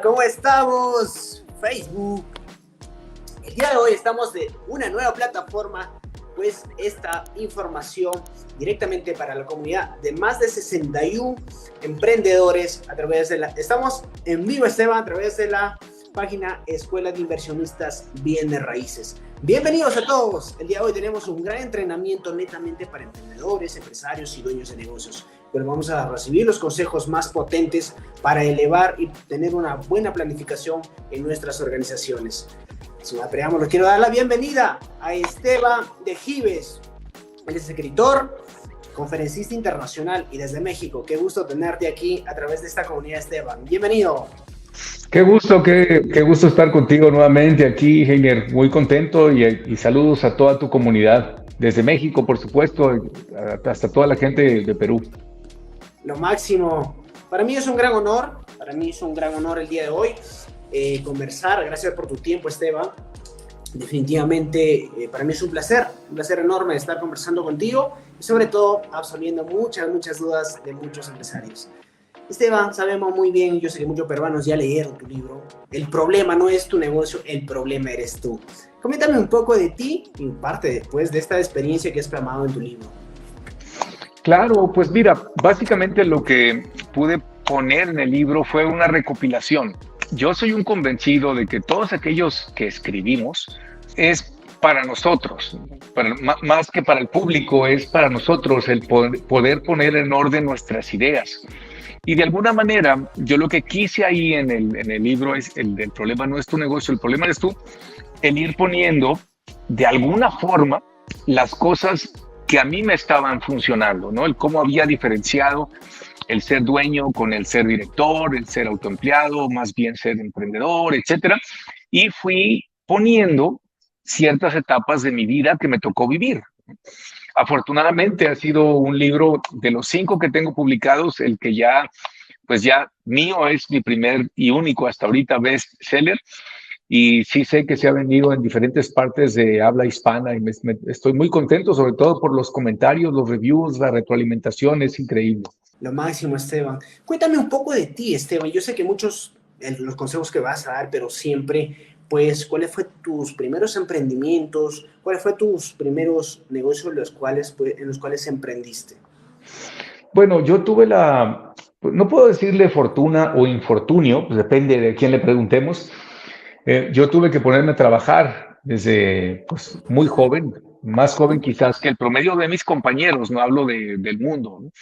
¿Cómo estamos? Facebook. El día de hoy estamos de una nueva plataforma, pues esta información directamente para la comunidad de más de 61 emprendedores a través de estamos en vivo, Esteban, a través de la página Escuela de Inversionistas Bienes Raíces. Bienvenidos a todos. El día de hoy tenemos un gran entrenamiento netamente para emprendedores, empresarios y dueños de negocios. Pero vamos a recibir los consejos más potentes para elevar y tener una buena planificación en nuestras organizaciones. Sin más preámbulos, quiero dar la bienvenida a Esteban de Gives. Él es escritor, conferencista internacional y desde México. Qué gusto tenerte aquí a través de esta comunidad, Esteban. Bienvenido. Qué gusto estar contigo nuevamente aquí, Heiner. Muy contento y saludos a toda tu comunidad. Desde México, por supuesto, hasta toda la gente de Perú. Lo máximo. Para mí es un gran honor. El día de hoy conversar. Gracias por tu tiempo, Esteban. Definitivamente para mí es un placer enorme estar conversando contigo y sobre todo absolviendo muchas dudas de muchos empresarios. Esteban, sabemos muy bien, yo sé que muchos peruanos ya leyeron tu libro. El problema no es tu negocio, el problema eres tú. Coméntame un poco de ti y parte después de esta experiencia que has plasmado en tu libro. Claro, pues mira, básicamente lo que pude poner en el libro fue una recopilación. Yo soy un convencido de que todos aquellos que escribimos es para nosotros, más que para el público, es para nosotros el poder poner en orden nuestras ideas. Y de alguna manera, yo lo que quise ahí en el libro es el problema no es tu negocio, el problema eres tú, el ir poniendo de alguna forma las cosas que a mí me estaban funcionando, ¿no? El cómo había diferenciado el ser dueño con el ser director, el ser autoempleado, más bien ser emprendedor, etcétera. Y fui poniendo ciertas etapas de mi vida que me tocó vivir. Afortunadamente ha sido un libro de los 5 que tengo publicados, el que ya mío es mi primer y único hasta ahorita bestseller. Y sí sé que se ha vendido en diferentes partes de habla hispana y estoy muy contento, sobre todo por los comentarios, los reviews, la retroalimentación, es increíble. Lo máximo, Esteban. Cuéntame un poco de ti, Esteban. Yo sé que muchos los consejos que vas a dar, pero siempre, pues, ¿cuáles fueron tus primeros emprendimientos? ¿Cuáles fueron tus primeros negocios en los cuales emprendiste? Bueno, yo tuve no puedo decirle fortuna o infortunio, pues depende de quién le preguntemos. Yo tuve que ponerme a trabajar desde muy joven, más joven quizás que el promedio de mis compañeros, no hablo del mundo, ¿no?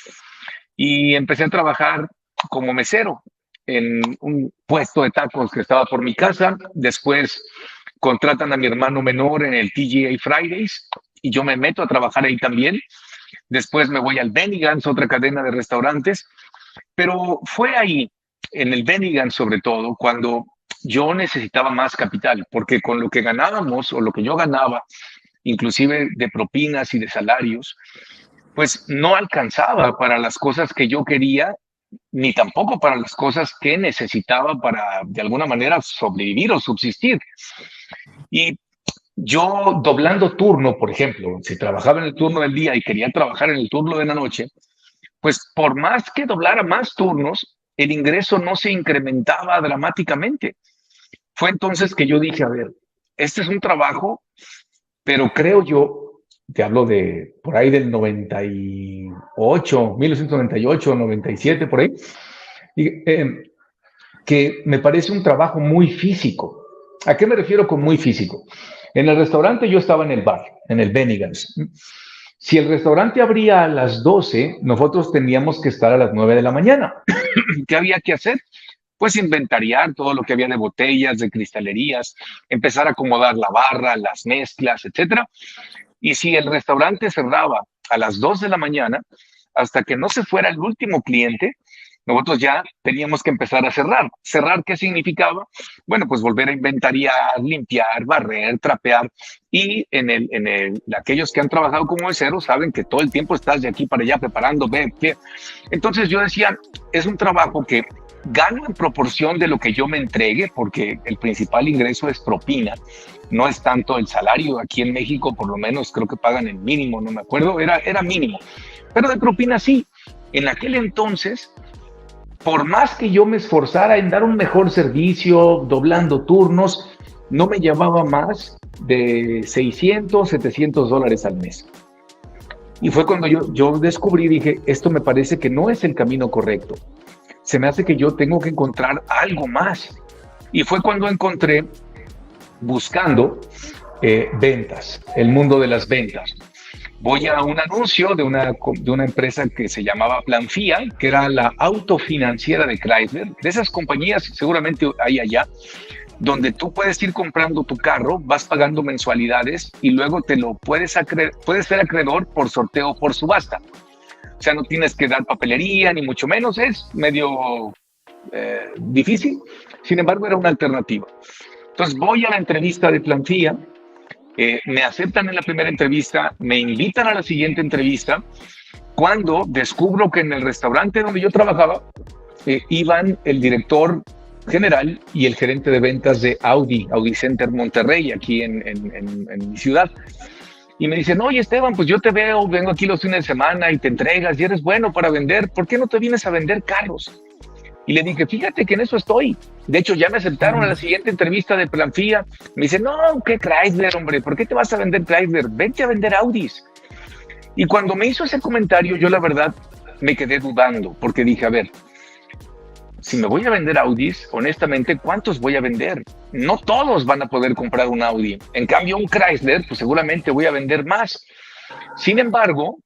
Y empecé a trabajar como mesero en un puesto de tacos que estaba por mi casa. Después contratan a mi hermano menor en el TGI Fridays y yo me meto a trabajar ahí también. Después me voy al Bennigan's, otra cadena de restaurantes. Pero fue ahí, en el Bennigan's sobre todo, cuando yo necesitaba más capital, porque con lo que ganábamos o lo que yo ganaba, inclusive de propinas y de salarios, pues no alcanzaba para las cosas que yo quería, ni tampoco para las cosas que necesitaba para, de alguna manera, sobrevivir o subsistir. Y yo doblando turno, por ejemplo, si trabajaba en el turno del día y quería trabajar en el turno de la noche, pues por más que doblara más turnos, el ingreso no se incrementaba dramáticamente. Fue entonces que yo dije, a ver, este es un trabajo, pero creo yo, te hablo de por ahí del 98, 1998, 97, por ahí, y, que me parece un trabajo muy físico. ¿A qué me refiero con muy físico? En el restaurante yo estaba en el bar, en el Bennigan's. Si el restaurante abría a las 12, nosotros teníamos que estar a las 9 de la mañana. ¿Qué había que hacer? Pues inventariar todo lo que había de botellas, de cristalerías, empezar a acomodar la barra, las mezclas, etcétera. Y si el restaurante cerraba a las 2 de la mañana, hasta que no se fuera el último cliente, nosotros ya teníamos que empezar a cerrar. ¿Cerrar qué significaba? Bueno, pues volver a inventariar, limpiar, barrer, trapear. Y aquellos que han trabajado como meseros saben que todo el tiempo estás de aquí para allá preparando. Entonces yo decía, es un trabajo que gano en proporción de lo que yo me entregue, porque el principal ingreso es propina, no es tanto el salario. Aquí en México, por lo menos, creo que pagan el mínimo, no me acuerdo, era mínimo. Pero de propina sí. En aquel entonces por más que yo me esforzara en dar un mejor servicio, doblando turnos, no me llevaba más de 600, 700 dólares al mes. Y fue cuando yo descubrí, dije, esto me parece que no es el camino correcto. Se me hace que yo tengo que encontrar algo más. Y fue cuando encontré, buscando ventas, el mundo de las ventas. Voy a un anuncio de una empresa que se llamaba Planfia, que era la autofinanciera de Chrysler. De esas compañías seguramente hay allá, donde tú puedes ir comprando tu carro, vas pagando mensualidades y luego puedes ser acreedor por sorteo o por subasta. O sea, no tienes que dar papelería, ni mucho menos, es medio difícil. Sin embargo, era una alternativa. Entonces voy a la entrevista de Planfia, me aceptan en la primera entrevista, me invitan a la siguiente entrevista, cuando descubro que en el restaurante donde yo trabajaba iban el director general y el gerente de ventas de Audi Center Monterrey, aquí en mi ciudad. Y me dicen, oye Esteban, pues yo te veo, vengo aquí los fines de semana y te entregas y eres bueno para vender, ¿por qué no te vienes a vender carros? Y le dije, fíjate que en eso estoy. De hecho, ya me aceptaron a la siguiente entrevista de Planfia. Me dice, no, ¿qué Chrysler, hombre? ¿Por qué te vas a vender Chrysler? Vente a vender Audis. Y cuando me hizo ese comentario, yo la verdad me quedé dudando, porque dije, a ver, si me voy a vender Audis, honestamente, ¿cuántos voy a vender? No todos van a poder comprar un Audi. En cambio, un Chrysler, pues seguramente voy a vender más. Sin embargo,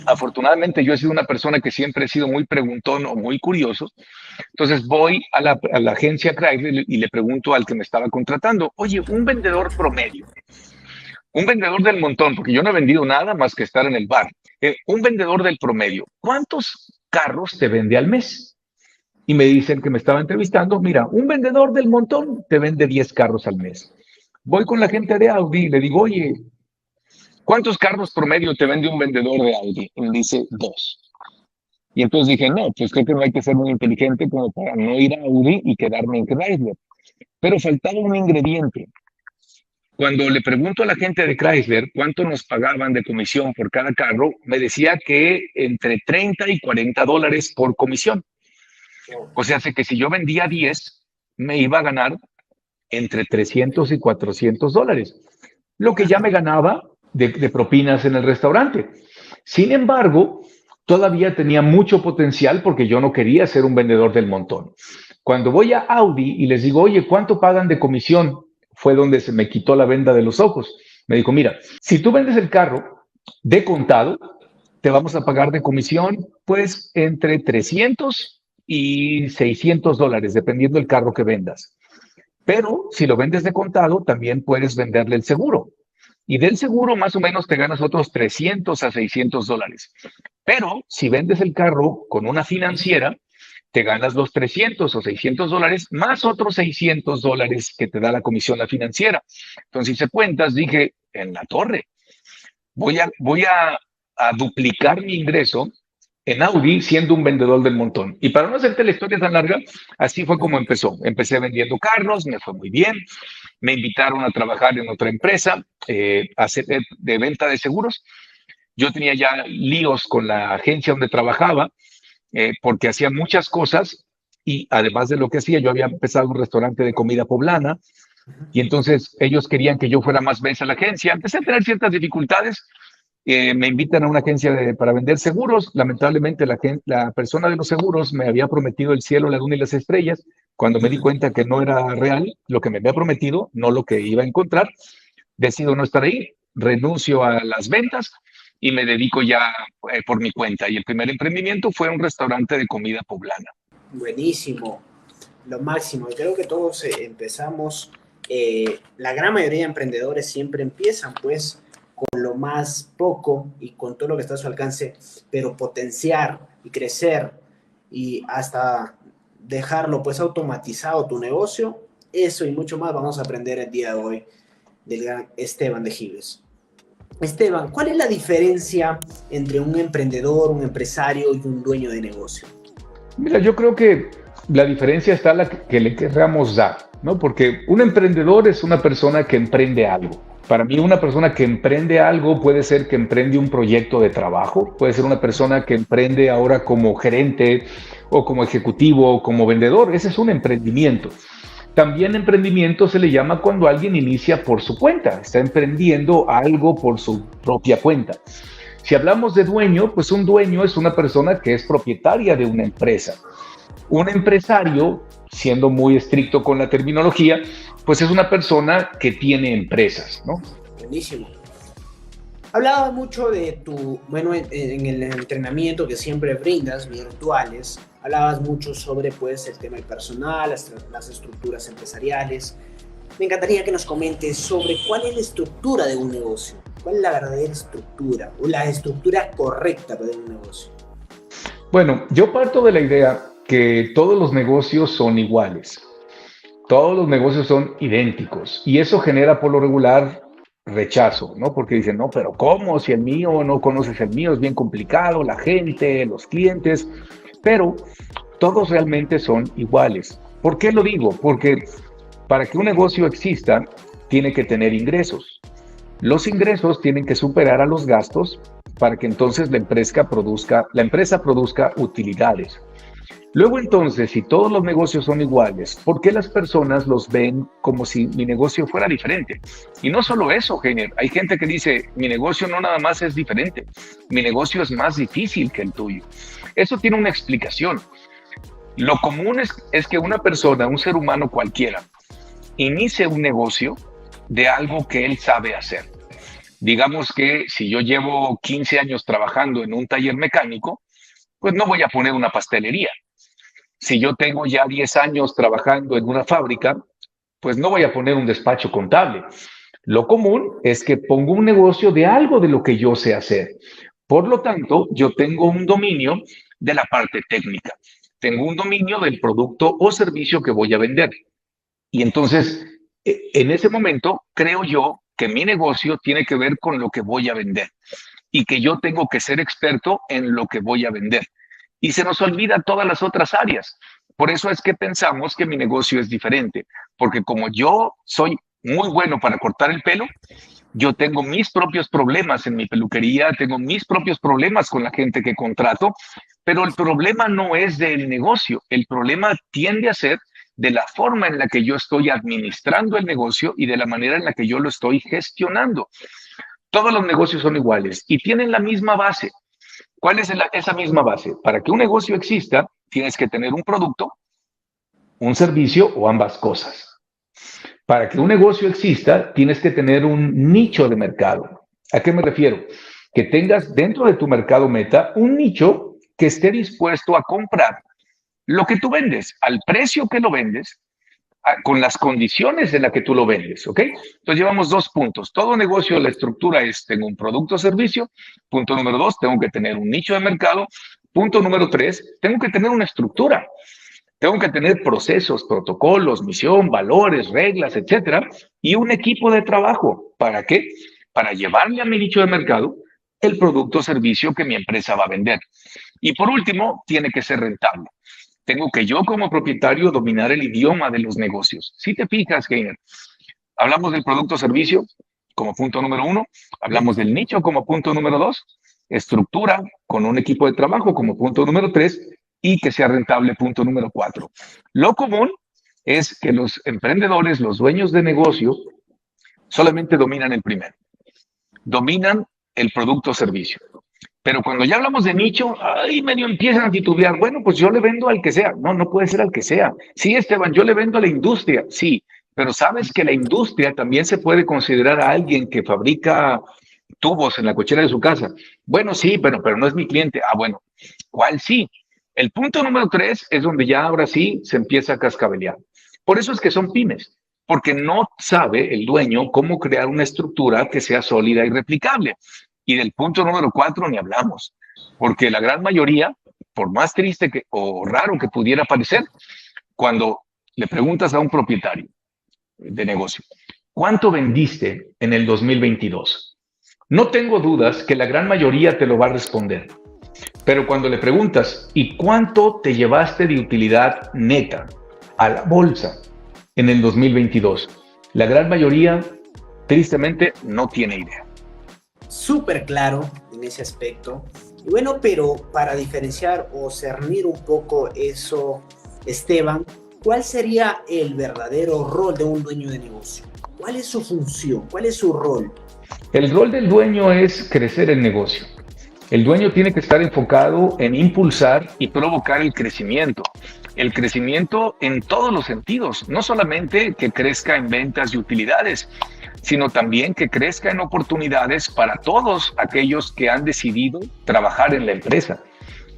afortunadamente yo he sido una persona que siempre he sido muy preguntón o muy curioso. Entonces voy a la agencia Chrysler y le pregunto al que me estaba contratando, oye, un vendedor promedio, un vendedor del montón, porque yo no he vendido nada más que estar en el bar, un vendedor del promedio, ¿cuántos carros te vende al mes? Y me dicen que me estaba entrevistando, mira, un vendedor del montón te vende 10 carros al mes. Voy con la gente de Audi y le digo, oye, ¿cuántos carros promedio te vende un vendedor de Audi? Y me dice, 2. Y entonces dije, no, pues creo que no hay que ser muy inteligente como para no ir a Audi y quedarme en Chrysler. Pero faltaba un ingrediente. Cuando le pregunto a la gente de Chrysler cuánto nos pagaban de comisión por cada carro, me decía que entre 30 y 40 dólares por comisión. O sea, que si yo vendía 10, me iba a ganar entre 300 y 400 dólares, lo que ya me ganaba de propinas en el restaurante. Sin embargo, todavía tenía mucho potencial porque yo no quería ser un vendedor del montón. Cuando voy a Audi y les digo, oye, ¿cuánto pagan de comisión? Fue donde se me quitó la venda de los ojos. Me dijo, mira, si tú vendes el carro de contado, te vamos a pagar de comisión, pues, entre 300 y 600 dólares, dependiendo del carro que vendas. Pero si lo vendes de contado, también puedes venderle el seguro. Y del seguro más o menos te ganas otros 300 a 600 dólares. Pero si vendes el carro con una financiera, te ganas los 300 o 600 dólares más otros 600 dólares que te da la comisión la financiera. Entonces hice cuentas, dije, en la torre, voy a duplicar mi ingreso en Audi siendo un vendedor del montón. Y para no hacerte la historia tan larga, así fue como empezó. Empecé vendiendo carros, me fue muy bien. Me invitaron a trabajar en otra empresa, a hacer de venta de seguros. Yo tenía ya líos con la agencia donde trabajaba, porque hacía muchas cosas y además de lo que hacía, yo había empezado un restaurante de comida poblana y entonces ellos querían que yo fuera más veces a la agencia. Empecé a tener ciertas dificultades. Me invitan a una agencia para vender seguros. Lamentablemente la persona de los seguros me había prometido el cielo, la luna y las estrellas. Cuando me di cuenta que no era real lo que me había prometido, no lo que iba a encontrar, decido no estar ahí, renuncio a las ventas y me dedico ya por mi cuenta. Y el primer emprendimiento fue un restaurante de comida poblana. Buenísimo, lo máximo. Creo que todos empezamos, la gran mayoría de emprendedores siempre empiezan pues con lo más poco y con todo lo que está a su alcance, pero potenciar y crecer y hasta dejarlo pues automatizado tu negocio, eso y mucho más vamos a aprender el día de hoy del gran Esteban de Gives. Esteban, ¿cuál es la diferencia entre un emprendedor, un empresario y un dueño de negocio? Mira, yo creo que la diferencia está que le querramos dar, ¿no? Porque un emprendedor es una persona que emprende algo. Para mí, una persona que emprende algo puede ser que emprende un proyecto de trabajo, puede ser una persona que emprende ahora como gerente o como ejecutivo o como vendedor. Ese es un emprendimiento. También emprendimiento se le llama cuando alguien inicia por su cuenta, está emprendiendo algo por su propia cuenta. Si hablamos de dueño, pues un dueño es una persona que es propietaria de una empresa. Un empresario, siendo muy estricto con la terminología, pues es una persona que tiene empresas, ¿no? Buenísimo. Hablaba mucho de tu, bueno, en el entrenamiento que siempre brindas, virtuales, hablabas mucho sobre, pues, el tema del personal, las estructuras empresariales. Me encantaría que nos comentes sobre cuál es la estructura de un negocio, cuál es la verdadera estructura o la estructura correcta de un negocio. Bueno, yo parto de la idea que todos los negocios son iguales, todos los negocios son idénticos y eso genera por lo regular rechazo, ¿no? Porque dicen, no, pero ¿cómo? Si el mío no conoces el mío, es bien complicado, la gente, los clientes, pero todos realmente son iguales. ¿Por qué lo digo? Porque para que un negocio exista, tiene que tener ingresos. Los ingresos tienen que superar a los gastos para que entonces la empresa produzca utilidades. Luego entonces, si todos los negocios son iguales, ¿por qué las personas los ven como si mi negocio fuera diferente? Y no solo eso, Heiner, hay gente que dice, mi negocio no nada más es diferente, mi negocio es más difícil que el tuyo. Eso tiene una explicación. Lo común es que una persona, un ser humano cualquiera, inicie un negocio de algo que él sabe hacer. Digamos que si yo llevo 15 años trabajando en un taller mecánico, pues no voy a poner una pastelería. Si yo tengo ya 10 años trabajando en una fábrica, pues no voy a poner un despacho contable. Lo común es que pongo un negocio de algo de lo que yo sé hacer. Por lo tanto, yo tengo un dominio de la parte técnica. Tengo un dominio del producto o servicio que voy a vender. Y entonces, en ese momento, creo yo que mi negocio tiene que ver con lo que voy a vender y que yo tengo que ser experto en lo que voy a vender. Y se nos olvida todas las otras áreas. Por eso es que pensamos que mi negocio es diferente, porque como yo soy muy bueno para cortar el pelo, yo tengo mis propios problemas en mi peluquería, tengo mis propios problemas con la gente que contrato, pero el problema no es del negocio, el problema tiende a ser de la forma en la que yo estoy administrando el negocio y de la manera en la que yo lo estoy gestionando. Todos los negocios son iguales y tienen la misma base. ¿Cuál es esa misma base? Para que un negocio exista, tienes que tener un producto, un servicio o ambas cosas. Para que un negocio exista, tienes que tener un nicho de mercado. ¿A qué me refiero? Que tengas dentro de tu mercado meta un nicho que esté dispuesto a comprar lo que tú vendes, al precio que lo vendes, con las condiciones en las que tú lo vendes, ¿ok? Entonces llevamos 2 puntos. Todo negocio, la estructura es, tengo un producto o servicio. Punto número 2, tengo que tener un nicho de mercado. Punto número 3, tengo que tener una estructura. Tengo que tener procesos, protocolos, misión, valores, reglas, etcétera, y un equipo de trabajo. ¿Para qué? Para llevarle a mi nicho de mercado el producto o servicio que mi empresa va a vender. Y por último, tiene que ser rentable. Tengo que yo como propietario dominar el idioma de los negocios. Si te fijas, Heiner, hablamos del producto o servicio como punto número 1, hablamos del nicho como punto número 2, estructura con un equipo de trabajo como punto número 3 y que sea rentable punto número 4. Lo común es que los emprendedores, los dueños de negocio, solamente dominan el primero. Dominan el producto o servicio. Pero cuando ya hablamos de nicho, ahí medio empiezan a titubear. Bueno, pues yo le vendo al que sea. No, no puede ser al que sea. Sí, Esteban, yo le vendo a la industria. Sí, pero sabes que la industria también se puede considerar a alguien que fabrica tubos en la cochera de su casa. Bueno, sí, pero no es mi cliente. Ah, bueno, ¿cuál sí? El punto número 3 es donde ya ahora sí se empieza a cascabelear. Por eso es que son pymes, porque no sabe el dueño cómo crear una estructura que sea sólida y replicable. Y del punto número 4 ni hablamos, porque la gran mayoría, por más triste o raro que pudiera parecer, cuando le preguntas a un propietario de negocio, ¿cuánto vendiste en el 2022? No tengo dudas que la gran mayoría te lo va a responder. Pero cuando le preguntas, ¿y cuánto te llevaste de utilidad neta a la bolsa en el 2022? La gran mayoría tristemente no tiene idea. Súper claro en ese aspecto. Y bueno, pero para diferenciar o cernir un poco eso, Esteban, ¿cuál sería el verdadero rol de un dueño de negocio? ¿Cuál es su función? ¿Cuál es su rol? El rol del dueño es crecer el negocio. El dueño tiene que estar enfocado en impulsar y provocar el crecimiento. El crecimiento en todos los sentidos, no solamente que crezca en ventas y utilidades, sino también que crezca en oportunidades para todos aquellos que han decidido trabajar en la empresa.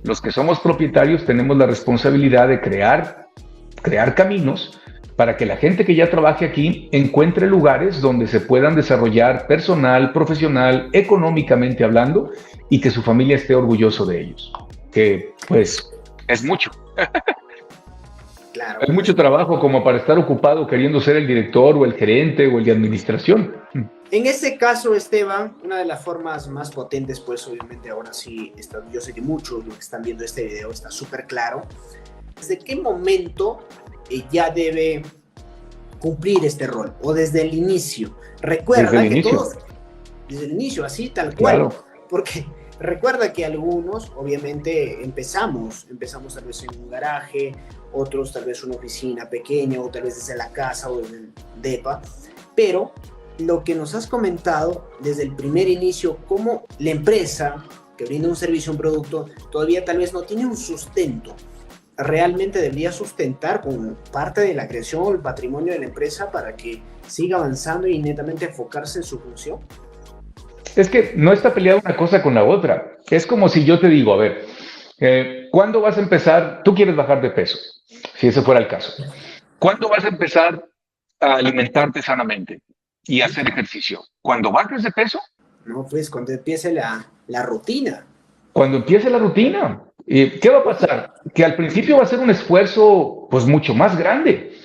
Los que somos propietarios tenemos la responsabilidad de crear caminos para que la gente que ya trabaje aquí encuentre lugares donde se puedan desarrollar personal, profesional, económicamente hablando, y que su familia esté orgulloso de ellos. Que pues es mucho. Claro. Es mucho trabajo como para estar ocupado queriendo ser el director o el gerente o el de administración. En este caso, Esteban, una de las formas más potentes, pues obviamente ahora sí, yo sé que muchos los que están viendo este video está súper claro. ¿Desde qué momento ya debe cumplir este rol? ¿O desde el inicio? Recuerda Desde el que inicio. todos, desde el inicio, así tal cual. Claro. Porque recuerda que algunos, obviamente, empezamos tal vez en un garaje, otros tal vez una oficina pequeña, o tal vez desde la casa o desde el DEPA, pero lo que nos has comentado desde el primer inicio, cómo la empresa que brinda un servicio, un producto, todavía tal vez no tiene un sustento, realmente debería sustentar con parte de la creación o el patrimonio de la empresa para que siga avanzando y netamente enfocarse en su función. Es que no está peleada una cosa con la otra. Es como si yo te digo, a ver, ¿cuándo vas a empezar? Tú quieres bajar de peso, si ese fuera el caso. ¿Cuándo vas a empezar a alimentarte sanamente y hacer ejercicio? ¿Cuando bajes de peso? No, pues cuando empiece la rutina. Cuando empiece la rutina. ¿Qué va a pasar? Que al principio va a ser un esfuerzo pues mucho más grande.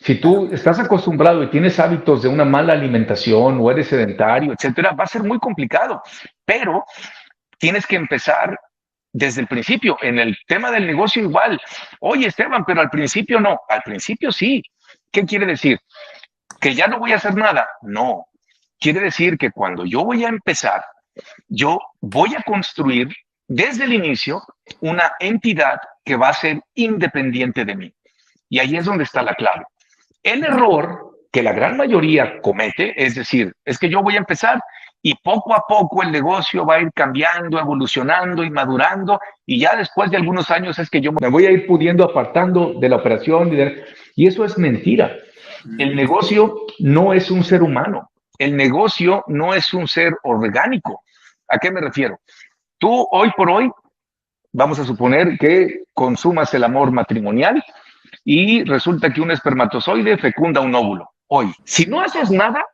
Si tú estás acostumbrado y tienes hábitos de una mala alimentación o eres sedentario, etcétera, va a ser muy complicado. Pero tienes que empezar desde el principio. En el tema del negocio igual. Oye, Esteban, pero al principio no. Al principio sí. ¿Qué quiere decir? ¿Que ya no voy a hacer nada? No. Quiere decir que cuando yo voy a empezar, yo voy a construir desde el inicio una entidad que va a ser independiente de mí. Y ahí es donde está la clave. El error que la gran mayoría comete es decir, es que yo voy a empezar y poco a poco el negocio va a ir cambiando, evolucionando y madurando, y ya después de algunos años es que yo me voy a ir pudiendo apartando de la operación. Y eso es mentira. El negocio no es un ser humano. El negocio no es un ser orgánico. ¿A qué me refiero? Tú hoy por hoy, vamos a suponer que consumas el amor matrimonial y resulta que un espermatozoide fecunda un óvulo. Hoy, si no haces nada,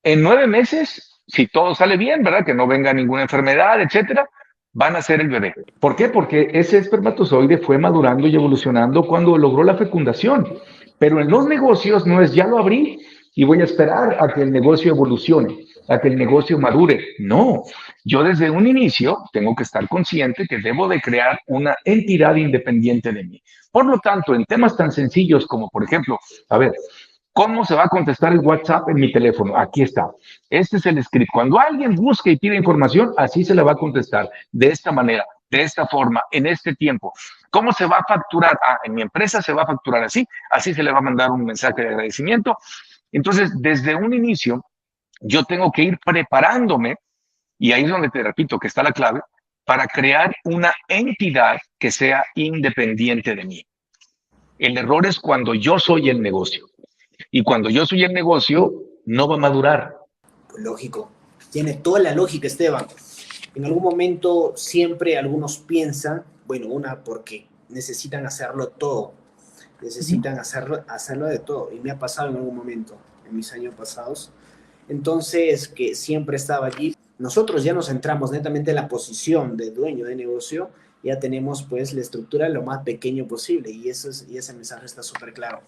en 9 meses, si todo sale bien, ¿verdad? Que no venga ninguna enfermedad, etcétera, van a ser el bebé. ¿Por qué? Porque ese espermatozoide fue madurando y evolucionando cuando logró la fecundación. Pero en los negocios no es ya lo abrí y voy a esperar a que el negocio evolucione, a que el negocio madure. No, yo desde un inicio tengo que estar consciente que debo de crear una entidad independiente de mí. Por lo tanto, en temas tan sencillos como, por ejemplo, a ver, ¿cómo se va a contestar el WhatsApp en mi teléfono? Aquí está. Este es el script. Cuando alguien busque y pide información, así se le va a contestar. De esta manera, de esta forma, en este tiempo. ¿Cómo se va a facturar? Ah, en mi empresa se va a facturar así. Así se le va a mandar un mensaje de agradecimiento. Entonces, desde un inicio, yo tengo que ir preparándome, y ahí es donde te repito que está la clave, para crear una entidad que sea independiente de mí. El error es cuando yo soy el negocio. Y cuando yo soy el negocio, no va a madurar. Lógico. Tiene toda la lógica, Esteban. En algún momento siempre algunos piensan, bueno, porque necesitan hacerlo todo. Necesitan hacerlo de todo. Y me ha pasado en algún momento, en mis años pasados. Entonces, que siempre estaba allí. Nosotros ya nos centramos netamente en la posición de dueño de negocio. Ya tenemos pues la estructura lo más pequeño posible. Y ese mensaje está súper claro.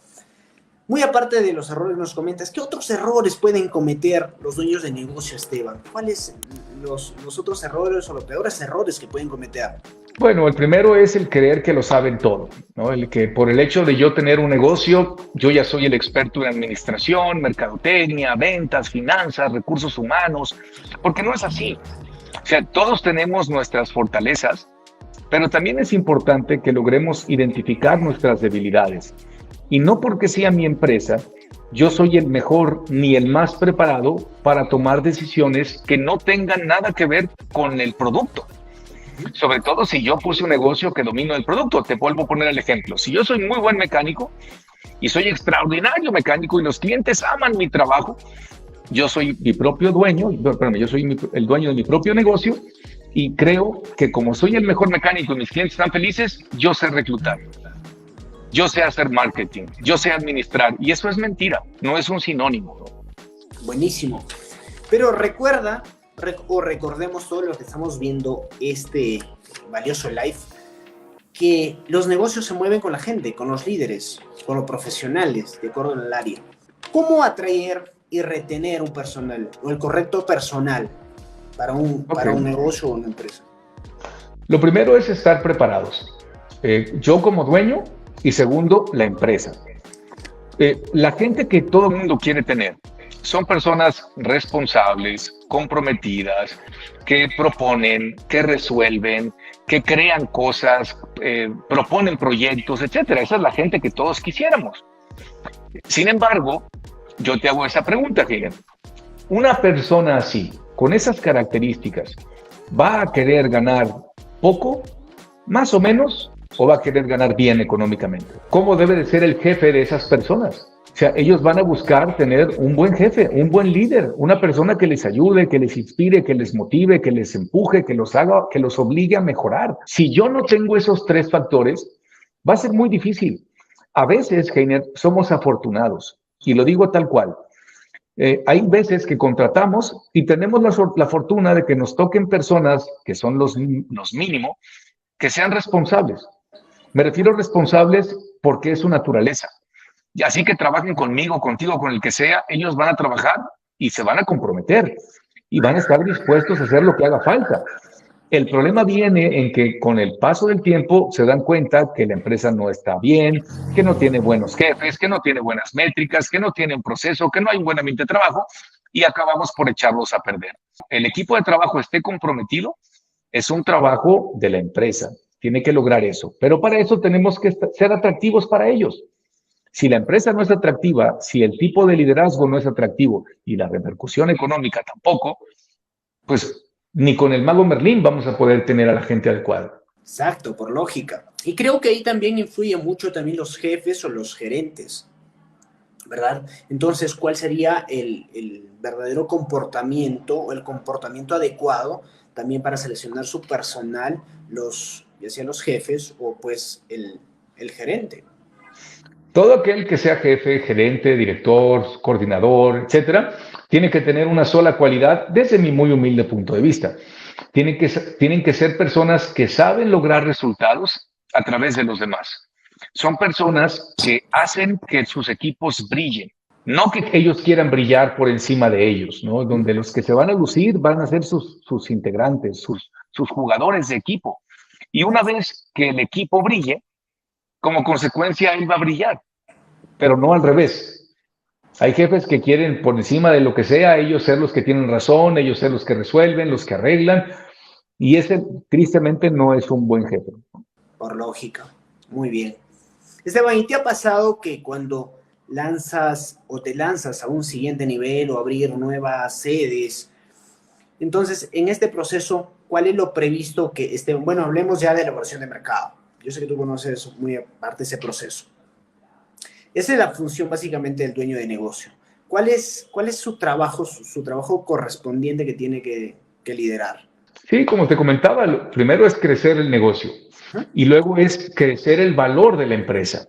Muy aparte de los errores nos comentas, ¿qué otros errores pueden cometer los dueños de negocio, Esteban? ¿Cuáles los otros errores o los peores errores que pueden cometer? Bueno, el primero es el creer que lo saben todo, ¿no? El que por el hecho de yo tener un negocio, yo ya soy el experto en administración, mercadotecnia, ventas, finanzas, recursos humanos, porque no es así. O sea, todos tenemos nuestras fortalezas, pero también es importante que logremos identificar nuestras debilidades. Y no porque sea mi empresa, yo soy el mejor ni el más preparado para tomar decisiones que no tengan nada que ver con el producto. Sobre todo si yo puse un negocio que domino el producto. Te vuelvo a poner el ejemplo. Si yo soy muy buen mecánico y soy extraordinario mecánico y los clientes aman mi trabajo, yo soy mi propio dueño, perdón, yo soy el dueño de mi propio negocio y creo que como soy el mejor mecánico y mis clientes están felices, yo sé reclutar, yo sé hacer marketing, yo sé administrar, y eso es mentira, no es un sinónimo, ¿no? Buenísimo. Pero recuerda, o recordemos todo lo que estamos viendo este valioso live, que los negocios se mueven con la gente, con los líderes, con los profesionales, de acuerdo al área. ¿Cómo atraer y retener un personal, o el correcto personal para un negocio o una empresa? Lo primero es estar preparados. Yo como dueño y segundo, la empresa. La gente que todo el mundo quiere tener son personas responsables, comprometidas, que proponen, que resuelven, que crean cosas, proponen proyectos, etcétera. Esa es la gente que todos quisiéramos. Sin embargo, yo te hago esa pregunta, Helen. Una persona así, con esas características, ¿va a querer ganar poco, más o menos, o va a querer ganar bien económicamente? ¿Cómo debe de ser el jefe de esas personas? O sea, ellos van a buscar tener un buen jefe, un buen líder, una persona que les ayude, que les inspire, que les motive, que les empuje, que los haga, que los obligue a mejorar. Si yo no tengo esos tres factores, va a ser muy difícil. A veces, Heiner, somos afortunados, y lo digo tal cual. Hay veces que contratamos y tenemos la fortuna de que nos toquen personas que son los mínimo, que sean responsables. Me refiero a responsables porque es su naturaleza. Y así que trabajen conmigo, contigo, con el que sea, ellos van a trabajar y se van a comprometer y van a estar dispuestos a hacer lo que haga falta. El problema viene en que con el paso del tiempo se dan cuenta que la empresa no está bien, que no tiene buenos jefes, que no tiene buenas métricas, que no tiene un proceso, que no hay un buen ambiente de trabajo y acabamos por echarlos a perder. El equipo de trabajo esté comprometido, es un trabajo de la empresa, tiene que lograr eso, pero para eso tenemos que ser atractivos para ellos. Si la empresa no es atractiva, si el tipo de liderazgo no es atractivo y la repercusión económica tampoco, pues ni con el mago Merlín vamos a poder tener a la gente adecuada. Exacto, por lógica. Y creo que ahí también influye mucho también los jefes o los gerentes, ¿verdad? Entonces, ¿cuál sería el verdadero comportamiento o el comportamiento adecuado también para seleccionar su personal, ya sean los jefes o pues el gerente? Todo aquel que sea jefe, gerente, director, coordinador, etcétera, tiene que tener una sola cualidad desde mi muy humilde punto de vista. Tienen que ser personas que saben lograr resultados a través de los demás. Son personas que hacen que sus equipos brillen, no que ellos quieran brillar por encima de ellos, ¿no? Donde los que se van a lucir van a ser sus integrantes, sus jugadores de equipo. Y una vez que el equipo brille, como consecuencia él va a brillar, pero no al revés. Hay jefes que quieren por encima de lo que sea, ellos ser los que tienen razón, ellos ser los que resuelven, los que arreglan, y ese tristemente no es un buen jefe. Por lógica, muy bien. Esteban, ¿y te ha pasado que cuando te lanzas a un siguiente nivel o abrir nuevas sedes, entonces en este proceso, ¿cuál es lo previsto que esté? Bueno, hablemos ya de elaboración de mercado. Yo sé que tú conoces muy aparte ese proceso. Esa es la función básicamente del dueño de negocio. ¿Cuál es su trabajo correspondiente que tiene que liderar? Sí, como te comentaba, lo primero es crecer el negocio y luego es crecer el valor de la empresa.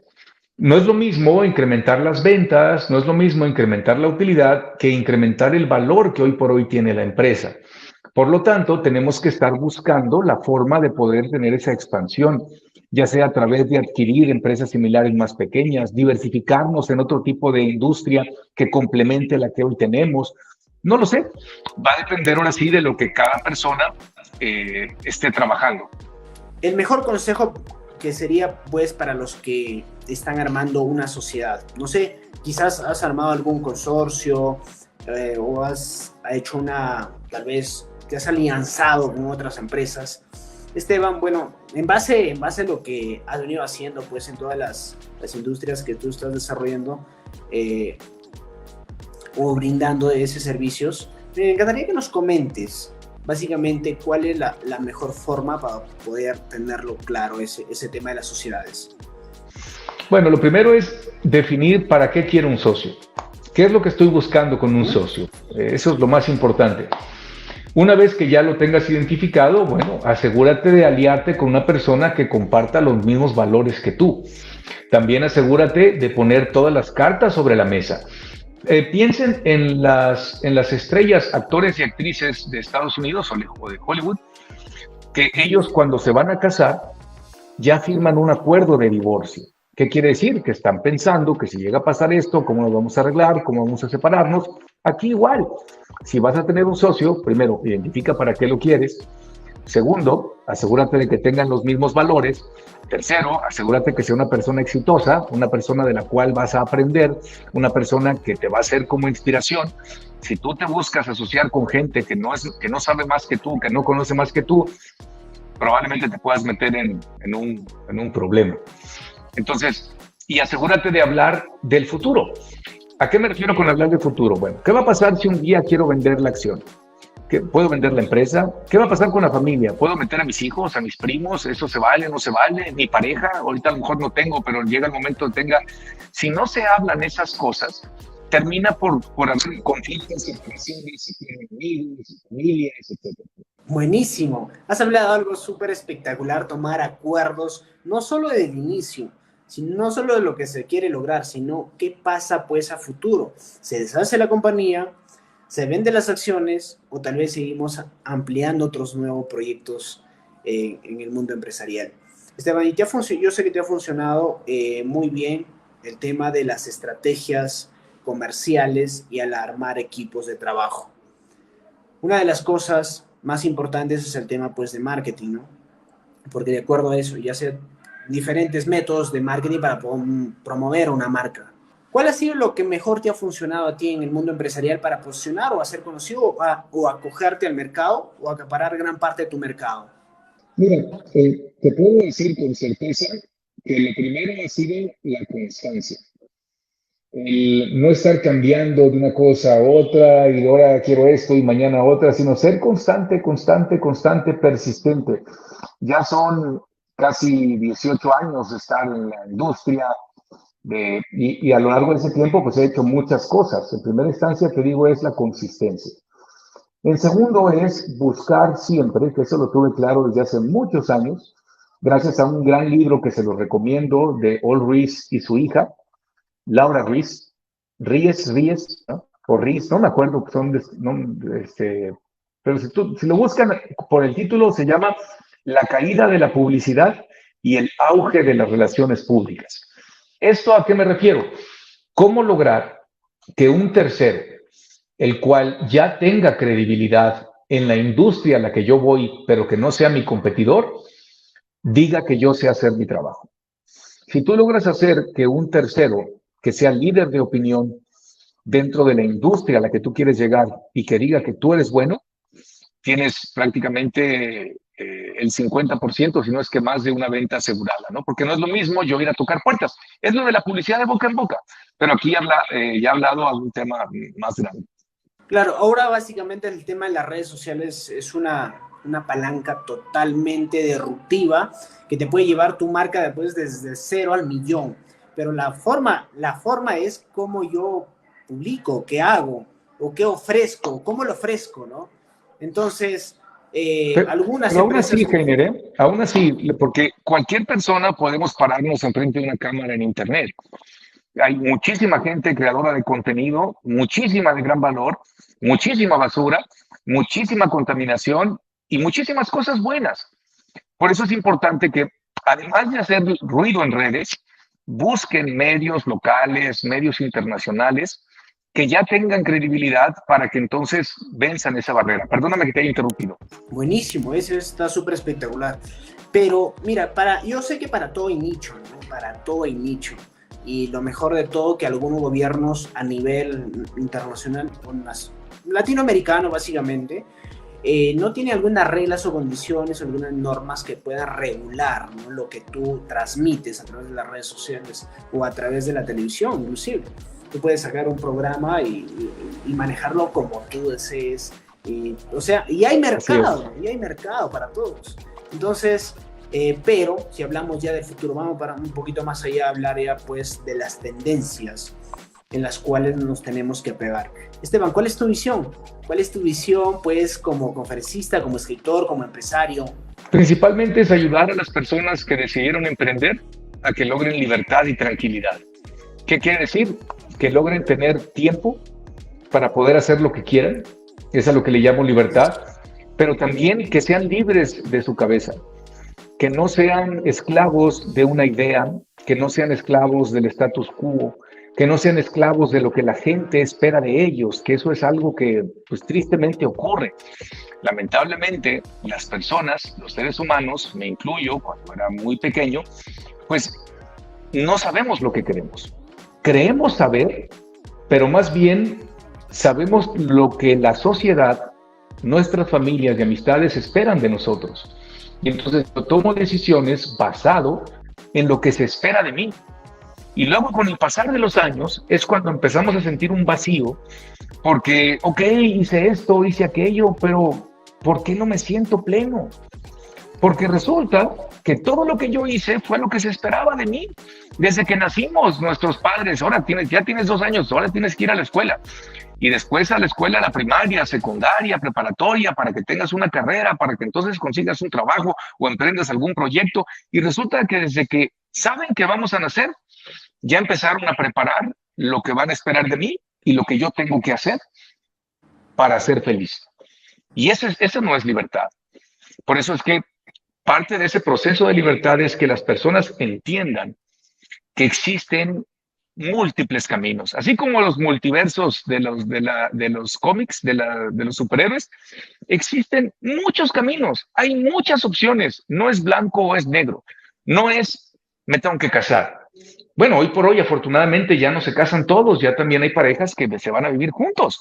No es lo mismo incrementar las ventas, no es lo mismo incrementar la utilidad que incrementar el valor que hoy por hoy tiene la empresa. Por lo tanto, tenemos que estar buscando la forma de poder tener esa expansión. ya sea a través de adquirir empresas similares más pequeñas, diversificarnos en otro tipo de industria que complemente la que hoy tenemos. No lo sé, va a depender ahora sí de lo que cada persona esté trabajando. El mejor consejo que sería pues para los que están armando una sociedad, no sé, quizás has armado algún consorcio o has hecho tal vez te has alianzado con otras empresas. Esteban, bueno, en base a lo que has venido haciendo pues en todas las industrias que tú estás desarrollando o brindando esos servicios, me encantaría que nos comentes básicamente cuál es la mejor forma para poder tenerlo claro, ese tema de las sociedades. Bueno, lo primero es definir para qué quiero un socio. ¿Qué es lo que estoy buscando con un socio? Eso es lo más importante. Una vez que ya lo tengas identificado, bueno, asegúrate de aliarte con una persona que comparta los mismos valores que tú. También asegúrate de poner todas las cartas sobre la mesa. Piensen en las estrellas, actores y actrices de Estados Unidos o de Hollywood, que ellos cuando se van a casar ya firman un acuerdo de divorcio. ¿Qué quiere decir? Que están pensando que si llega a pasar esto, ¿cómo nos vamos a arreglar? ¿Cómo vamos a separarnos? Aquí igual, si vas a tener un socio, primero, identifica para qué lo quieres. Segundo, asegúrate de que tengan los mismos valores. Tercero, asegúrate que sea una persona exitosa, una persona de la cual vas a aprender, una persona que te va a ser como inspiración. Si tú te buscas asociar con gente que no sabe más que tú, que no conoce más que tú, probablemente te puedas meter en un problema. Entonces, y asegúrate de hablar del futuro. ¿A qué me refiero con hablar del futuro? Bueno, ¿qué va a pasar si un día quiero vender la acción? ¿Puedo vender la empresa? ¿Qué va a pasar con la familia? ¿Puedo meter a mis hijos, a mis primos? ¿Eso se vale, no se vale? ¿Mi pareja? Ahorita a lo mejor no tengo, pero llega el momento de tenga. Si no se hablan esas cosas, termina por haber conflictos, separaciones, se pierden amigos, familias, etc. Buenísimo. Has hablado de algo súper espectacular, tomar acuerdos, no solo del inicio, no solo de lo que se quiere lograr, sino qué pasa pues a futuro. Se deshace la compañía, se venden las acciones o tal vez seguimos ampliando otros nuevos proyectos en el mundo empresarial. Esteban, yo sé que te ha funcionado muy bien el tema de las estrategias comerciales y al armar equipos de trabajo. Una de las cosas más importantes es el tema pues de marketing, ¿no? Porque de acuerdo a eso, ya sea diferentes métodos de marketing para promover una marca. ¿Cuál ha sido lo que mejor te ha funcionado a ti en el mundo empresarial para posicionar o hacer conocido o acogerte al mercado o acaparar gran parte de tu mercado? Mira, te puedo decir con certeza que lo primero ha sido la constancia. El no estar cambiando de una cosa a otra y ahora quiero esto y mañana otra, sino ser constante, constante, constante, persistente. Ya son casi 18 años de estar en la industria y a lo largo de ese tiempo pues he hecho muchas cosas. En primera instancia te digo es la consistencia. En segundo es buscar siempre, que eso lo tuve claro desde hace muchos años, gracias a un gran libro que se lo recomiendo de Al Ries y su hija, Laura Ries, ¿no? O Ries, no me acuerdo, pero si lo buscan por el título se llama La caída de la publicidad y el auge de las relaciones públicas. ¿Esto a qué me refiero? ¿Cómo lograr que un tercero, el cual ya tenga credibilidad en la industria a la que yo voy, pero que no sea mi competidor, diga que yo sé hacer mi trabajo? Si tú logras hacer que un tercero que sea líder de opinión dentro de la industria a la que tú quieres llegar y que diga que tú eres bueno, tienes prácticamente el 50%, si no es que más de una venta asegurada, ¿no? Porque no es lo mismo yo ir a tocar puertas. Es lo de la publicidad de boca en boca, pero aquí ya he hablado a un tema más grande. Claro, ahora básicamente el tema de las redes sociales es una palanca totalmente disruptiva que te puede llevar tu marca después desde 0 al millón. Pero la forma es cómo yo publico, qué hago, o qué ofrezco, cómo lo ofrezco, ¿no? Entonces, algunas pero aún empresas... así, Heiner, aún así, porque cualquier persona podemos pararnos enfrente de una cámara en Internet. Hay muchísima gente creadora de contenido, muchísima de gran valor, muchísima basura, muchísima contaminación y muchísimas cosas buenas. Por eso es importante que además de hacer ruido en redes, busquen medios locales, medios internacionales que ya tengan credibilidad para que entonces venzan esa barrera. Perdóname que te haya interrumpido. Buenísimo, ese está súper espectacular. Pero mira, yo sé que para todo hay nicho, ¿no? Para todo hay nicho. Y lo mejor de todo, que algunos gobiernos a nivel internacional, latinoamericano básicamente, no tiene algunas reglas o condiciones, algunas normas que puedan regular, ¿no?, lo que tú transmites a través de las redes sociales o a través de la televisión, inclusive. Tú puedes sacar un programa y manejarlo como tú desees. O sea, y hay mercado para todos. Entonces, pero si hablamos ya del futuro, vamos para un poquito más allá, hablar ya pues de las tendencias en las cuales nos tenemos que pegar. Esteban, ¿cuál es tu visión? ¿Cuál es tu visión, pues, como conferencista, como escritor, como empresario? Principalmente es ayudar a las personas que decidieron emprender a que logren libertad y tranquilidad. ¿Qué quiere decir? Que logren tener tiempo para poder hacer lo que quieran, es a lo que le llamo libertad, pero también que sean libres de su cabeza, que no sean esclavos de una idea, que no sean esclavos del status quo, que no sean esclavos de lo que la gente espera de ellos, que eso es algo que pues tristemente ocurre. Lamentablemente, las personas, los seres humanos, me incluyo cuando era muy pequeño, pues no sabemos lo que queremos. Creemos saber, pero más bien sabemos lo que la sociedad, nuestras familias y amistades esperan de nosotros. Y entonces yo tomo decisiones basado en lo que se espera de mí. Y luego con el pasar de los años es cuando empezamos a sentir un vacío, porque, ok, hice esto, hice aquello, pero ¿por qué no me siento pleno? Porque resulta que todo lo que yo hice fue lo que se esperaba de mí. Desde que nacimos, nuestros padres, ahora ya tienes 2 años, ahora tienes que ir a la escuela. Y después a la escuela, a la primaria, secundaria, preparatoria, para que tengas una carrera, para que entonces consigas un trabajo o emprendas algún proyecto. Y resulta que desde que saben que vamos a nacer, ya empezaron a preparar lo que van a esperar de mí y lo que yo tengo que hacer para ser feliz. Y esa no es libertad. Por eso es que parte de ese proceso de libertad es que las personas entiendan que existen múltiples caminos, así como los multiversos de los cómics, de los superhéroes, existen muchos caminos, hay muchas opciones, no es blanco o es negro, no es me tengo que casar. Bueno, hoy por hoy afortunadamente ya no se casan todos, ya también hay parejas que se van a vivir juntos,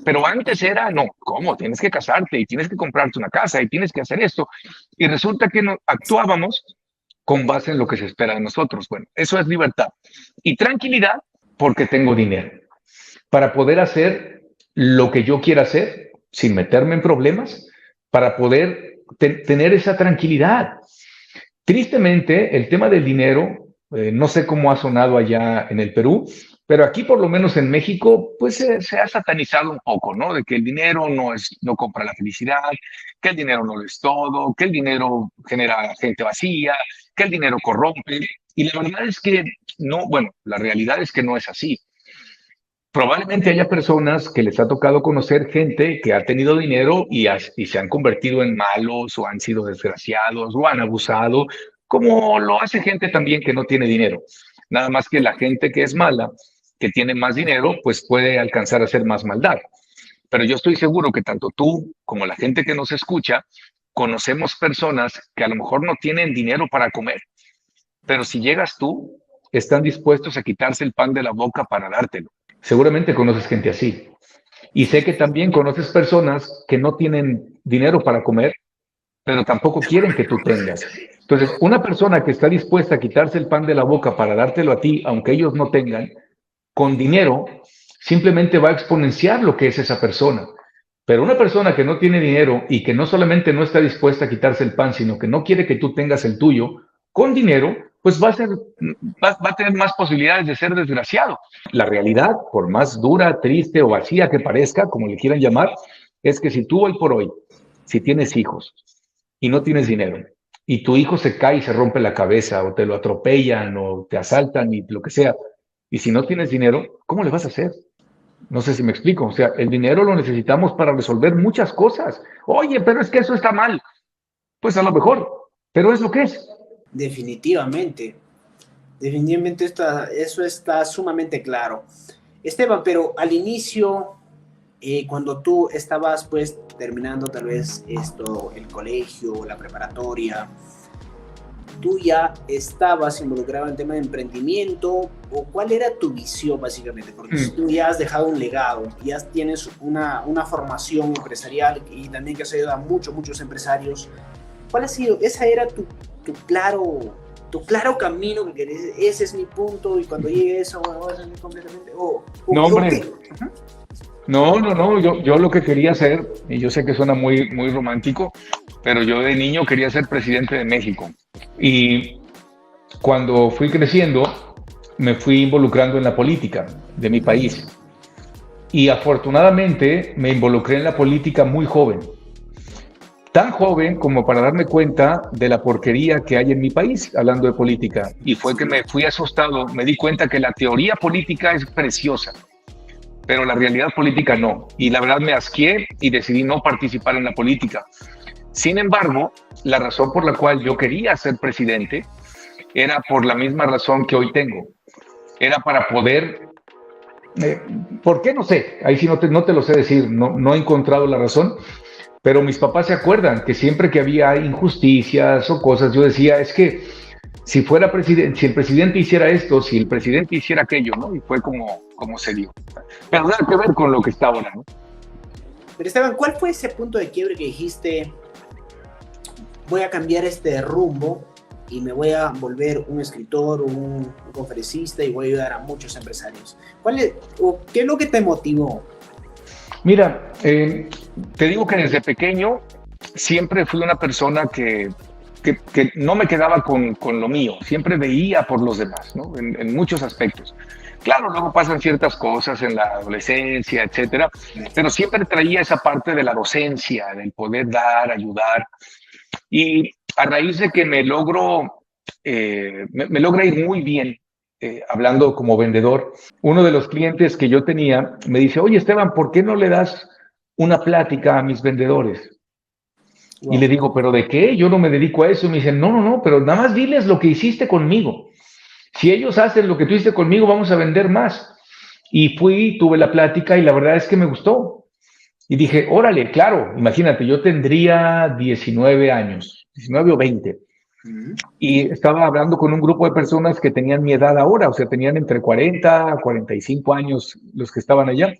pero antes era, no, ¿cómo? Tienes que casarte y tienes que comprarte una casa y tienes que hacer esto, y resulta que no, actuábamos con base en lo que se espera de nosotros. Bueno, eso es libertad. Y tranquilidad porque tengo dinero para poder hacer lo que yo quiera hacer sin meterme en problemas, para poder tener esa tranquilidad. Tristemente, el tema del dinero, no sé cómo ha sonado allá en el Perú, pero aquí por lo menos en México, pues se ha satanizado un poco, ¿no? De que el dinero no compra la felicidad, que el dinero no lo es todo, que el dinero genera gente vacía, que el dinero corrompe. Y la verdad es que no, bueno, la realidad es que no es así. Probablemente haya personas que les ha tocado conocer gente que ha tenido dinero y se han convertido en malos o han sido desgraciados o han abusado, como lo hace gente también que no tiene dinero. Nada más que la gente que es mala, que tiene más dinero, pues puede alcanzar a hacer más maldad. Pero yo estoy seguro que tanto tú como la gente que nos escucha, conocemos personas que a lo mejor no tienen dinero para comer, pero si llegas tú, están dispuestos a quitarse el pan de la boca para dártelo. Seguramente conoces gente así. Y sé que también conoces personas que no tienen dinero para comer, pero tampoco quieren que tú tengas. Entonces, una persona que está dispuesta a quitarse el pan de la boca para dártelo a ti, aunque ellos no tengan, con dinero, simplemente va a exponenciar lo que es esa persona. Pero una persona que no tiene dinero y que no solamente no está dispuesta a quitarse el pan, sino que no quiere que tú tengas el tuyo, con dinero, pues va a tener más posibilidades de ser desgraciado. La realidad, por más dura, triste o vacía que parezca, como le quieran llamar, es que si tú hoy por hoy, si tienes hijos y no tienes dinero, y tu hijo se cae y se rompe la cabeza, o te lo atropellan, o te asaltan, y lo que sea, y si no tienes dinero, ¿cómo le vas a hacer? No sé si me explico. O sea, el dinero lo necesitamos para resolver muchas cosas. Oye, pero es que eso está mal. Pues a lo mejor, pero es lo que es. Definitivamente, definitivamente eso está sumamente claro. Esteban, pero al inicio, cuando tú estabas pues terminando tal vez esto, el colegio, la preparatoria, ¿tú ya estabas involucrado en el tema de emprendimiento o cuál era tu visión básicamente? Porque si tú ya has dejado un legado, ya tienes una formación empresarial y también que has ayudado a muchos empresarios, ¿cuál ha sido? ¿Esa era tu claro camino que querés? Ese es mi punto y cuando llegue eso, bueno, voy a salir completamente. No, hombre. ¿Qué? Uh-huh. No, yo lo que quería hacer, y yo sé que suena muy romántico, pero yo de niño quería ser presidente de México. Y cuando fui creciendo, me fui involucrando en la política de mi país. Y afortunadamente me involucré en la política muy joven. Tan joven como para darme cuenta de la porquería que hay en mi país, hablando de política. Y fue que me fui asustado, me di cuenta que la teoría política es preciosa, pero la realidad política no. Y la verdad me asqué y decidí no participar en la política. Sin embargo, la razón por la cual yo quería ser presidente era por la misma razón que hoy tengo. Era para poder... ¿Por qué? No sé. Ahí sí no te lo sé decir. No he encontrado la razón. Pero mis papás se acuerdan que siempre que había injusticias o cosas, yo decía, es que si fuera presidente, si el presidente hiciera esto, si el presidente hiciera aquello, ¿no? Y fue como se dio. Pero nada que ver con lo que está ahora, ¿no? Pero Esteban, ¿cuál fue ese punto de quiebre que dijiste, voy a cambiar este rumbo y me voy a volver un escritor, un conferencista y voy a ayudar a muchos empresarios? ¿Qué es lo que te motivó? Mira, te digo que desde pequeño siempre fui una persona que no me quedaba con lo mío, siempre veía por los demás, ¿no? En muchos aspectos. Claro, luego pasan ciertas cosas en la adolescencia, etcétera, pero siempre traía esa parte de la docencia, del poder dar, ayudar. Y a raíz de que me logra ir muy bien hablando como vendedor, uno de los clientes que yo tenía me dice, oye Esteban, ¿por qué no le das una plática a mis vendedores? Wow. Y le digo, ¿pero de qué? Yo no me dedico a eso. Y me dicen, no, pero nada más diles lo que hiciste conmigo. Si ellos hacen lo que tú hiciste conmigo, vamos a vender más. Y tuve la plática y la verdad es que me gustó. Y dije, órale, claro, imagínate, yo tendría 19 años, 19 o 20. Y estaba hablando con un grupo de personas que tenían mi edad ahora, o sea, tenían entre 40 a 45 años los que estaban allá.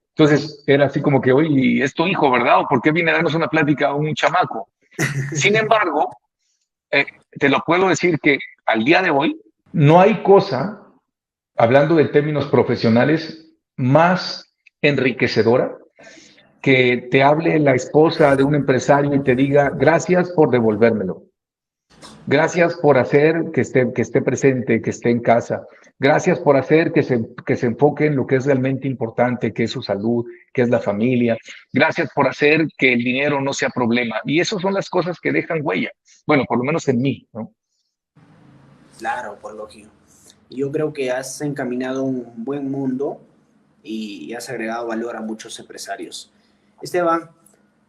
Entonces era así como que, oye, es tu hijo, ¿verdad? ¿O por qué viene a darnos una plática a un chamaco? Sin embargo, te lo puedo decir que al día de hoy no hay cosa, hablando de términos profesionales, más enriquecedora que te hable la esposa de un empresario y te diga, gracias por devolvérmelo. Gracias por hacer que esté presente, que esté en casa. Gracias por hacer que se enfoque en lo que es realmente importante, que es su salud, que es la familia. Gracias por hacer que el dinero no sea problema. Y esas son las cosas que dejan huella. Bueno, por lo menos en mí, ¿no? Claro, por lógico. Yo creo que has encaminado un buen mundo y has agregado valor a muchos empresarios. Esteban,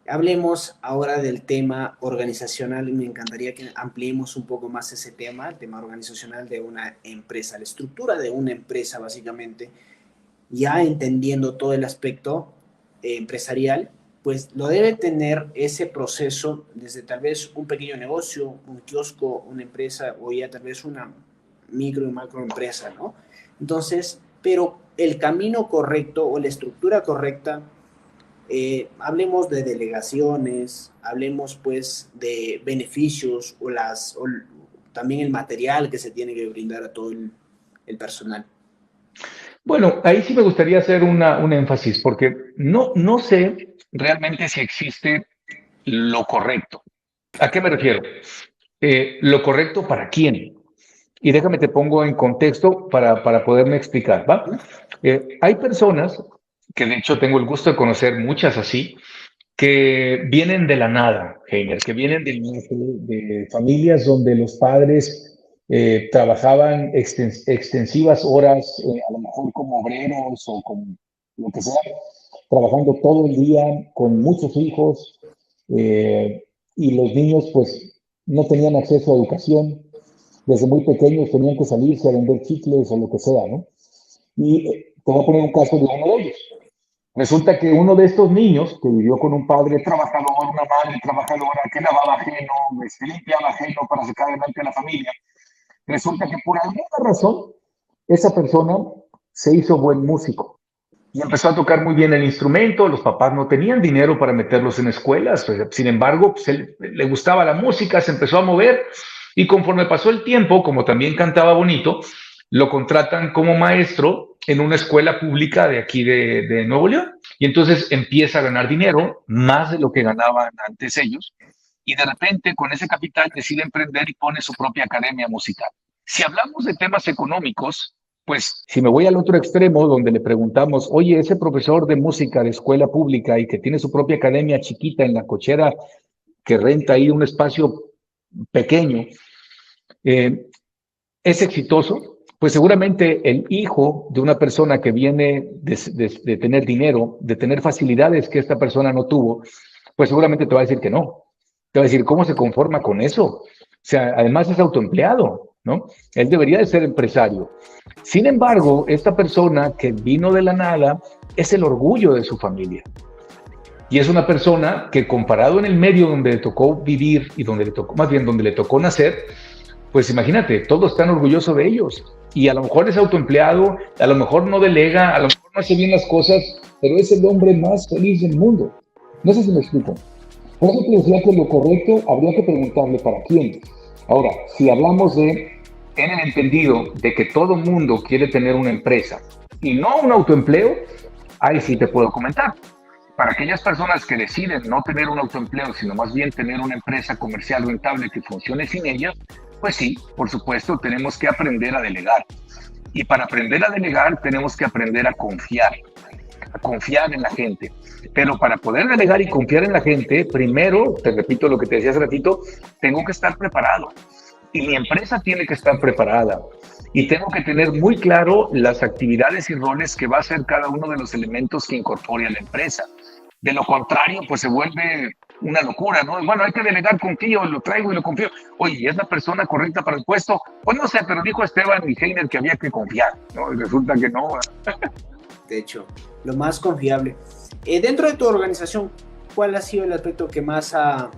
hablemos ahora del tema organizacional y me encantaría que ampliemos un poco más ese tema, el tema organizacional de una empresa, la estructura de una empresa básicamente, ya entendiendo todo el aspecto empresarial, pues lo debe tener ese proceso desde tal vez un pequeño negocio, un kiosco, una empresa o ya tal vez una micro y macro empresa, ¿no? Entonces, pero el camino correcto o la estructura correcta, hablemos de delegaciones, hablemos pues de beneficios o también el material que se tiene que brindar a todo el personal. Bueno, ahí sí me gustaría hacer un énfasis, porque no sé realmente si existe lo correcto. ¿A qué me refiero? Lo correcto para quién. Y déjame te pongo en contexto para poderme explicar, ¿va? Hay personas, que de hecho tengo el gusto de conocer muchas así, que vienen de la nada, Heiner, que vienen de familias donde los padres trabajaban extensivas horas, a lo mejor como obreros o como lo que sea, trabajando todo el día con muchos hijos, y los niños pues no tenían acceso a educación, desde muy pequeños tenían que salirse a vender chicles o lo que sea, ¿no? Y te voy a poner un caso de uno de ellos. Resulta que uno de estos niños, que vivió con un padre trabajador, una madre trabajadora, que lavaba ajeno, limpiaba ajeno para sacar adelante a la familia, resulta que por alguna razón esa persona se hizo buen músico y empezó a tocar muy bien el instrumento. Los papás no tenían dinero para meterlos en escuelas, sin embargo, pues él, le gustaba la música, se empezó a mover y conforme pasó el tiempo, como también cantaba bonito, lo contratan como maestro en una escuela pública de aquí de Nuevo León. Y entonces empieza a ganar dinero, más de lo que ganaban antes ellos, y de repente con ese capital decide emprender y pone su propia academia musical. Si hablamos de temas económicos, pues si me voy al otro extremo donde le preguntamos, oye, ese profesor de música de escuela pública y que tiene su propia academia chiquita en la cochera que renta ahí un espacio pequeño, ¿es exitoso? Pues seguramente el hijo de una persona que viene de tener dinero, de tener facilidades que esta persona no tuvo, pues seguramente te va a decir que no. Te va a decir, ¿cómo se conforma con eso? O sea, además es autoempleado, ¿no? Él debería de ser empresario. Sin embargo, esta persona que vino de la nada es el orgullo de su familia. Y es una persona que comparado en el medio donde le tocó vivir y donde le tocó, más bien donde le tocó nacer, pues imagínate, todos están orgullosos de ellos. Y a lo mejor es autoempleado, a lo mejor no delega, a lo mejor no hace bien las cosas, pero es el hombre más feliz del mundo. No sé si me explico. Por eso te decía que lo correcto habría que preguntarle para quién. Ahora, si hablamos de, en el entendido de que todo mundo quiere tener una empresa y no un autoempleo, ahí sí te puedo comentar. Para aquellas personas que deciden no tener un autoempleo, sino más bien tener una empresa comercial rentable que funcione sin ellas, pues sí, por supuesto, tenemos que aprender a delegar. Y para aprender a delegar tenemos que aprender a confiar en la gente. Pero para poder delegar y confiar en la gente, primero, te repito lo que te decía hace ratito, tengo que estar preparado. Y mi empresa tiene que estar preparada. Y tengo que tener muy claro las actividades y roles que va a hacer cada uno de los elementos que incorpore a la empresa. De lo contrario, pues se vuelve una locura, ¿no? Bueno, hay que delegar, confío, lo traigo y lo confío. Oye, ¿y es la persona correcta para el puesto? Pues no sé, pero dijo Esteban y Heiner que había que confiar, ¿no? Y resulta que no. De hecho, lo más confiable. Dentro de tu organización, ¿cuál ha sido el aspecto que más ha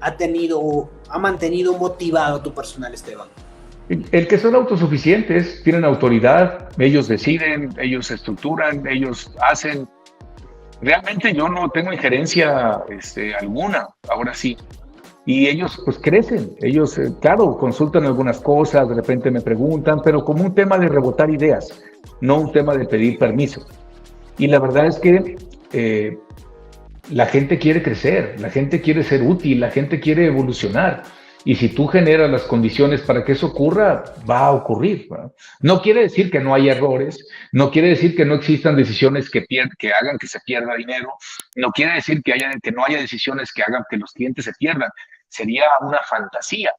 mantenido motivado a tu personal, Esteban? El que son autosuficientes, tienen autoridad, ellos deciden, ellos estructuran, ellos hacen. Realmente yo no tengo injerencia alguna, ahora sí. Y ellos pues crecen, ellos claro, consultan algunas cosas, de repente me preguntan, pero como un tema de rebotar ideas, no un tema de pedir permiso. Y la verdad es que la gente quiere crecer, la gente quiere ser útil, la gente quiere evolucionar. Y si tú generas las condiciones para que eso ocurra, va a ocurrir, ¿no? No quiere decir que no haya errores, no quiere decir que no existan decisiones que hagan que se pierda dinero, no quiere decir que no haya decisiones que hagan que los clientes se pierdan. Sería una fantasía.